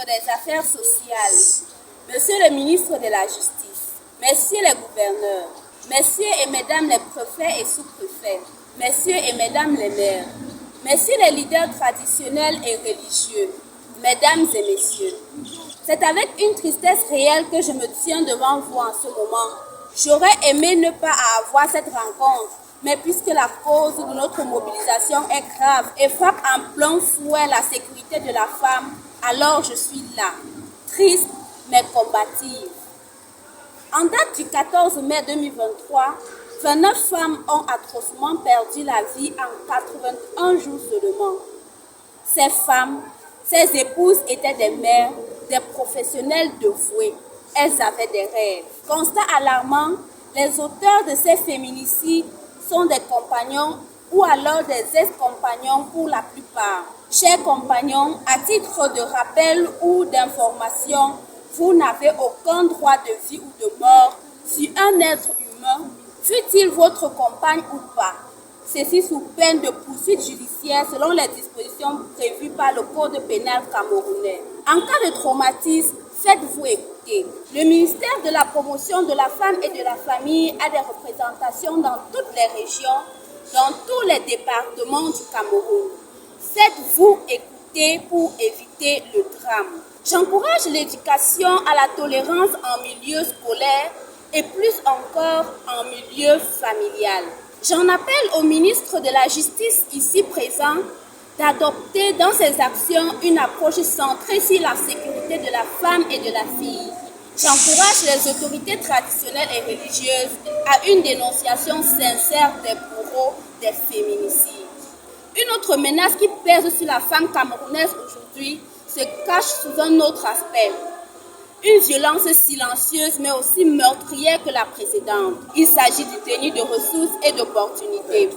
des Affaires sociales, Monsieur le ministre de la Justice, Messieurs les gouverneurs, Messieurs et Mesdames les préfets et sous-préfets, Messieurs et Mesdames les maires, Messieurs les leaders traditionnels et religieux, Mesdames et Messieurs, c'est avec une tristesse réelle que je me tiens devant vous en ce moment. J'aurais aimé ne pas avoir cette rencontre, mais puisque la cause de notre mobilisation est grave et frappe en plein fouet la sécurité de la femme, alors je suis là, triste mais combative. En date du 14 mai 2023, 29 femmes ont atrocement perdu la vie en 81 jours seulement. Ces femmes, ces épouses étaient des mères, des professionnels dévoués. Elles avaient des rêves. Constat alarmant, les auteurs de ces féminicides sont des compagnons ou alors des ex-compagnons pour la plupart. Chers compagnons, à titre de rappel ou d'information, vous n'avez aucun droit de vie ou de mort sur un être humain, fût-il votre compagne ou pas. Ceci sous peine de poursuite judiciaire selon les dispositions prévues par le Code pénal camerounais. En cas de traumatisme, faites-vous écouter. Le ministère de la Promotion de la Femme et de la Famille a des représentations dans toutes les régions, dans tous les départements du Cameroun. Faites-vous écouter pour éviter le drame. J'encourage l'éducation à la tolérance en milieu scolaire et plus encore en milieu familial. J'en appelle au ministre de la Justice ici présent d'adopter dans ses actions une approche centrée sur la sécurité de la femme et de la fille. J'encourage les autorités traditionnelles et religieuses à une dénonciation sincère des bourreaux des féminicides. Une autre menace qui pèse sur la femme camerounaise aujourd'hui se cache sous un autre aspect. Une violence silencieuse mais aussi meurtrière que la précédente. Il s'agit du déni de ressources et d'opportunités.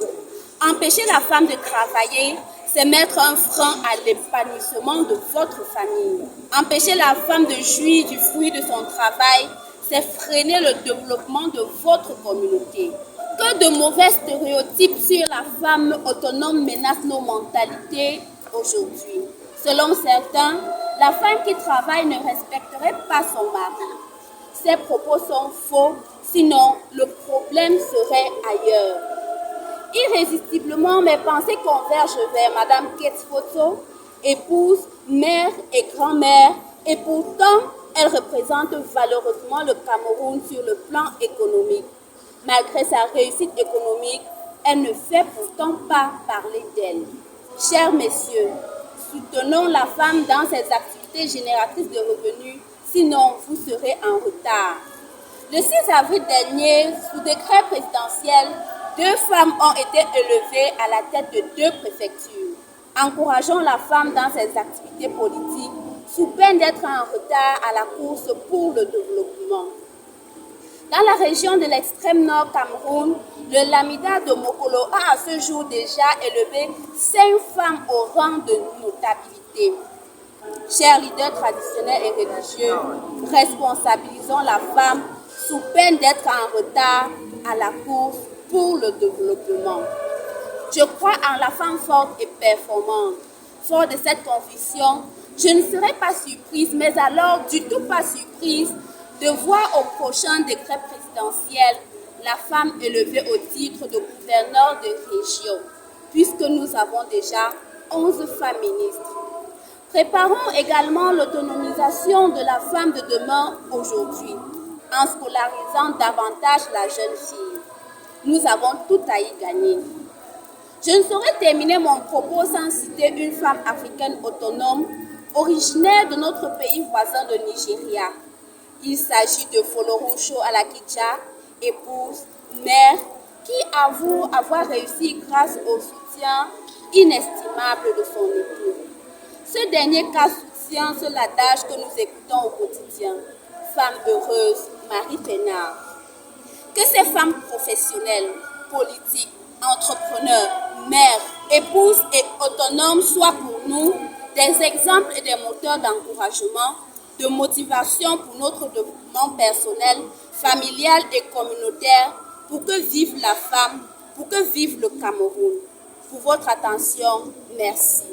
Empêcher la femme de travailler, c'est mettre un frein à l'épanouissement de votre famille. Empêcher la femme de jouir du fruit de son travail, c'est freiner le développement de votre communauté. Que de mauvais stéréotypes sur la femme autonome menacent nos mentalités aujourd'hui. Selon certains, la femme qui travaille ne respecterait pas son mari. Ces propos sont faux, sinon le problème serait ailleurs. Irrésistiblement, mes pensées convergent vers Madame Ketsfoto, épouse, mère et grand-mère, et pourtant, elle représente valeureusement le Cameroun sur le plan économique. Malgré sa réussite économique, elle ne fait pourtant pas parler d'elle. Chers messieurs, soutenons la femme dans ses activités génératrices de revenus, sinon vous serez en retard. Le 6 avril dernier, sous décret présidentiel, 2 femmes ont été élevées à la tête de 2 préfectures. Encourageons la femme dans ses activités politiques, sous peine d'être en retard à la course pour le développement. Dans la région de l'extrême nord Cameroun, le Lamida de Mokolo a à ce jour déjà élevé 5 femmes au rang de notabilité. Chers leaders traditionnels et religieux, responsabilisons la femme sous peine d'être en retard à la course pour le développement. Je crois en la femme forte et performante. Fort de cette conviction, je ne serai pas surprise, mais alors du tout pas surprise, de voir au prochain décret présidentiel la femme élevée au titre de gouverneur de région, puisque nous avons déjà 11 femmes ministres. Préparons également l'autonomisation de la femme de demain aujourd'hui, en scolarisant davantage la jeune fille. Nous avons tout à y gagner. Je ne saurais terminer mon propos sans citer une femme africaine autonome, originaire de notre pays voisin de Nigeria. Il s'agit de Folorunshò Alakija, épouse, mère, qui avoue avoir réussi grâce au soutien inestimable de son époux. Ce dernier cas soutient ce l'adage que nous écoutons au quotidien. Femme heureuse, Marie Pénard. Que ces femmes professionnelles, politiques, entrepreneurs, mères, épouses et autonomes soient pour nous des exemples et des moteurs d'encouragement, de motivation pour notre développement personnel, familial et communautaire, pour que vive la femme, pour que vive le Cameroun. Pour votre attention, merci.